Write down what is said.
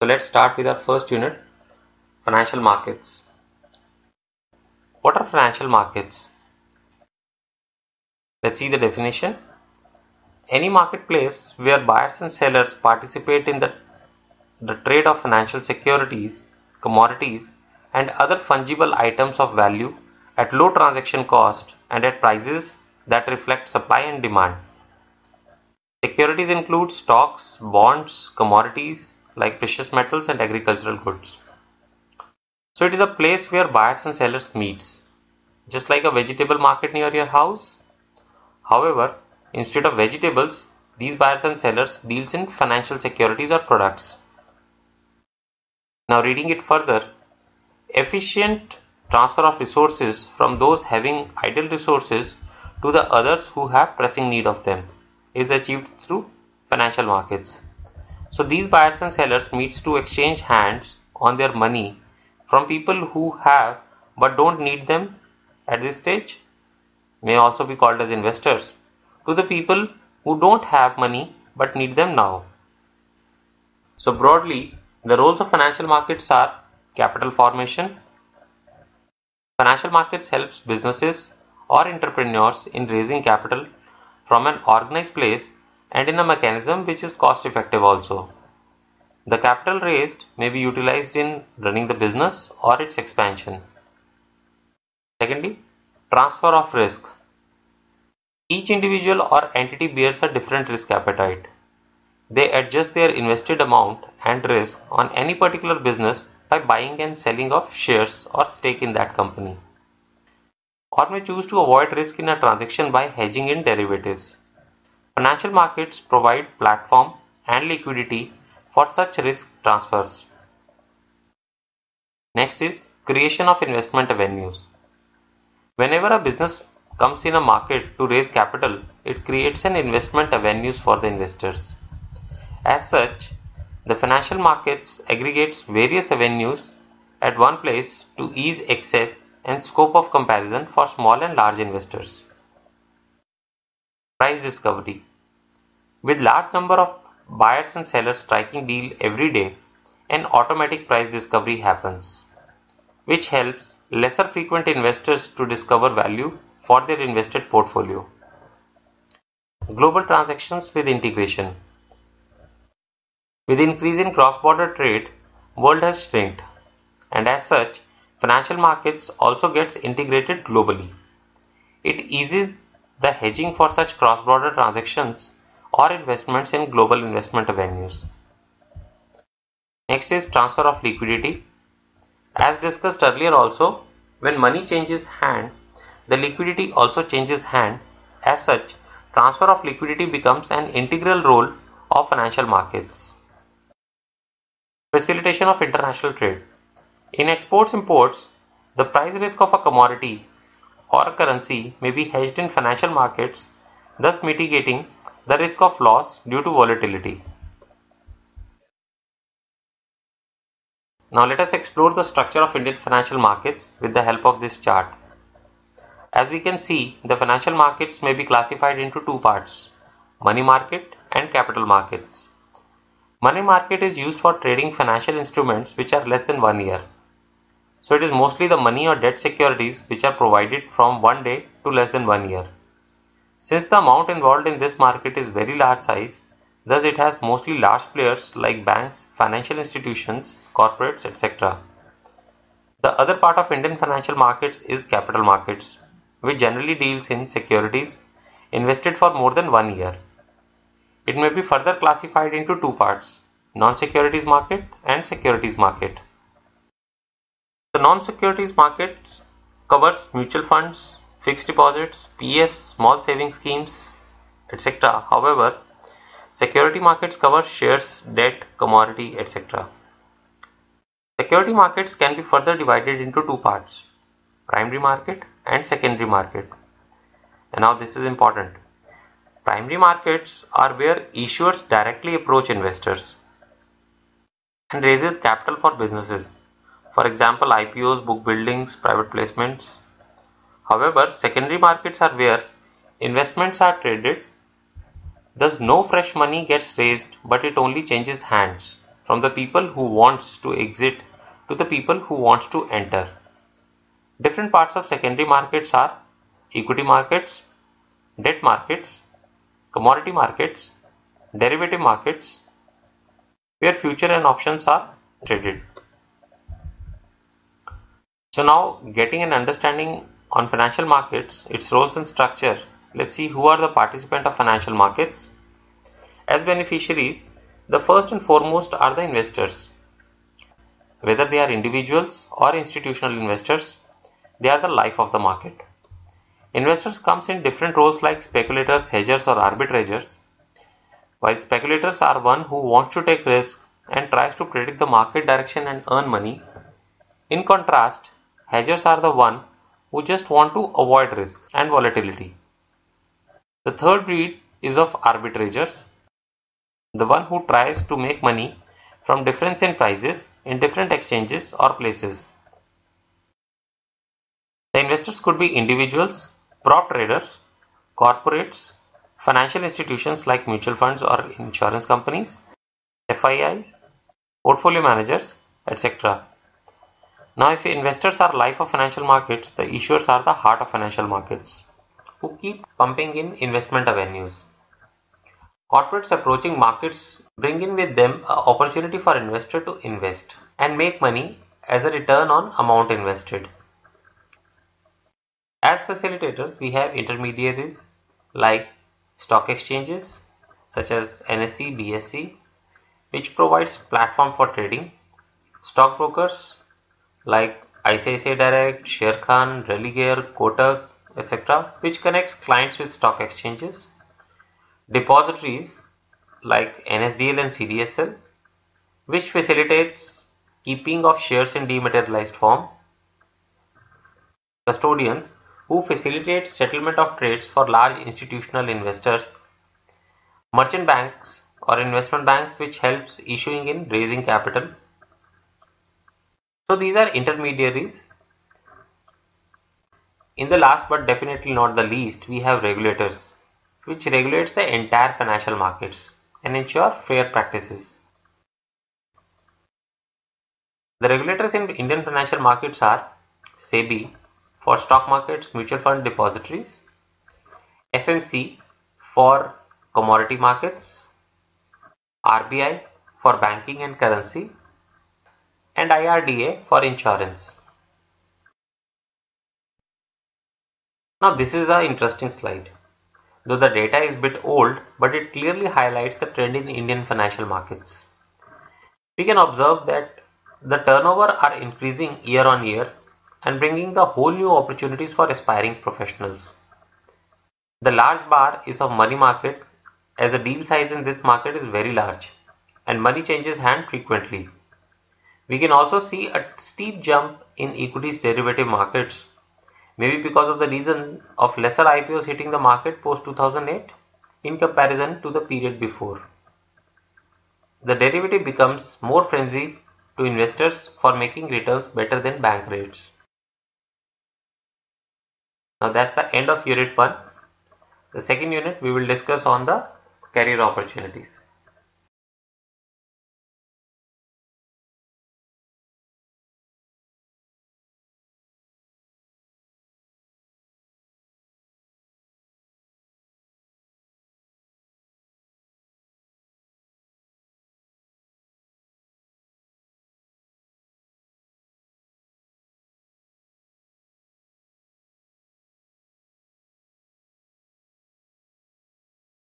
So let's start with our first unit, financial markets. What are financial markets? Let's see the definition. Any marketplace where buyers and sellers participate in the trade of financial securities, commodities, and other fungible items of value at low transaction cost and at prices that reflect supply and demand. Securities include stocks, bonds, commodities like precious metals and agricultural goods. So it is a place where buyers and sellers meet, just like a vegetable market near your house. However, instead of vegetables, these buyers and sellers deals in financial securities or products. Now reading it further, efficient transfer of resources from those having idle resources to the others who have pressing need of them is achieved through financial markets. So these buyers and sellers meets to exchange hands on their money from people who have but don't need them at this stage, may also be called as investors, to the people who don't have money but need them now. So broadly, the roles of financial markets are capital formation. Financial markets helps businesses or entrepreneurs in raising capital from an organized place and in a mechanism which is cost effective also. The capital raised may be utilized in running the business or its expansion. Secondly, transfer of risk. Each individual or entity bears a different risk appetite. They adjust their invested amount and risk on any particular business by buying and selling of shares or stake in that company, or may choose to avoid risk in a transaction by hedging in derivatives. Financial markets provide platform and liquidity for such risk transfers. Next is creation of investment avenues. Whenever a business comes in a market to raise capital, it creates an investment avenues for the investors. As such, the financial markets aggregates various avenues at one place to ease access and scope of comparison for small and large investors. Price discovery. With large number of buyers and sellers striking deal every day, an automatic price discovery happens, which helps lesser frequent investors to discover value for their invested portfolio. Global transactions with integration. With increase in cross-border trade, world has shrinked, and as such, financial markets also gets integrated globally. It eases the hedging for such cross-border transactions or investments in global investment avenues. Next is transfer of liquidity. As discussed earlier also, when money changes hand, the liquidity also changes hand. As such, transfer of liquidity becomes an integral role of financial markets. Facilitation of international trade. In exports-imports, the price risk of a commodity or currency may be hedged in financial markets, thus mitigating the risk of loss due to volatility. Now let us explore the structure of Indian financial markets with the help of this chart. As we can see, the financial markets may be classified into two parts, money market and capital markets. Money market is used for trading financial instruments which are less than 1 year. So it is mostly the money or debt securities which are provided from 1 day to less than 1 year. Since the amount involved in this market is very large size, thus it has mostly large players like banks, financial institutions, corporates, etc. The other part of Indian financial markets is capital markets, which generally deals in securities invested for more than 1 year. It may be further classified into two parts, non-securities market and securities market. The non-securities market covers mutual funds, fixed deposits, PFs, small saving schemes, etc. However, security markets cover shares, debt, commodity, etc. Security markets can be further divided into two parts, primary market and secondary market. And now this is important. Primary markets are where issuers directly approach investors and raises capital for businesses. For example, IPOs, book buildings, private placements. However, secondary markets are where investments are traded. Thus, no fresh money gets raised, but it only changes hands. from the people who wants to exit to the people who wants to enter. Different parts of secondary markets are equity markets, debt markets, commodity markets, derivative markets, where future and options are traded. So now, getting an understanding on financial markets, its roles and structure, let's see who are the participants of financial markets. As beneficiaries, the first and foremost are the investors. Whether they are individuals or institutional investors, they are the life of the market. Investors comes in different roles like speculators, hedgers or arbitragers. While speculators are one who wants to take risk and tries to predict the market direction and earn money, in contrast, hedgers are the one who just want to avoid risk and volatility. The third breed is of arbitragers, the one who tries to make money from difference in prices in different exchanges or places. The investors could be individuals, prop traders, corporates, financial institutions like mutual funds or insurance companies, FIIs, portfolio managers, etc. Now, if investors are life of financial markets, the issuers are the heart of financial markets, who keep pumping in investment avenues. Corporates approaching markets bring in with them an opportunity for investor to invest and make money as a return on amount invested. As facilitators, we have intermediaries like stock exchanges such as NSE, BSE, which provides platform for trading, stockbrokers like ICICI Direct, Sharekhan, Religare, Kotak, etc., which connects clients with stock exchanges, depositories like NSDL and CDSL, which facilitates keeping of shares in dematerialized form, custodians who facilitate settlement of trades for large institutional investors, merchant banks or investment banks which helps issuing in raising capital. So these are intermediaries. In the last but definitely not the least, we have regulators, which regulates the entire financial markets and ensure fair practices. The regulators in Indian financial markets are SEBI for stock markets, mutual fund depositories, FMC for commodity markets, RBI for banking and currency, and IRDA for insurance. Now this is an interesting slide. Though the data is a bit old, but it clearly highlights the trend in Indian financial markets. We can observe that the turnover are increasing year on year and bringing the whole new opportunities for aspiring professionals. The large bar is of money market, as the deal size in this market is very large and money changes hand frequently. We can also see a steep jump in equities derivative markets, maybe because of the reason of lesser IPOs hitting the market post 2008 in comparison to the period before. The derivative becomes more frenzy to investors for making returns better than bank rates. Now that's the end of unit 1. The second unit we will discuss on the career opportunities.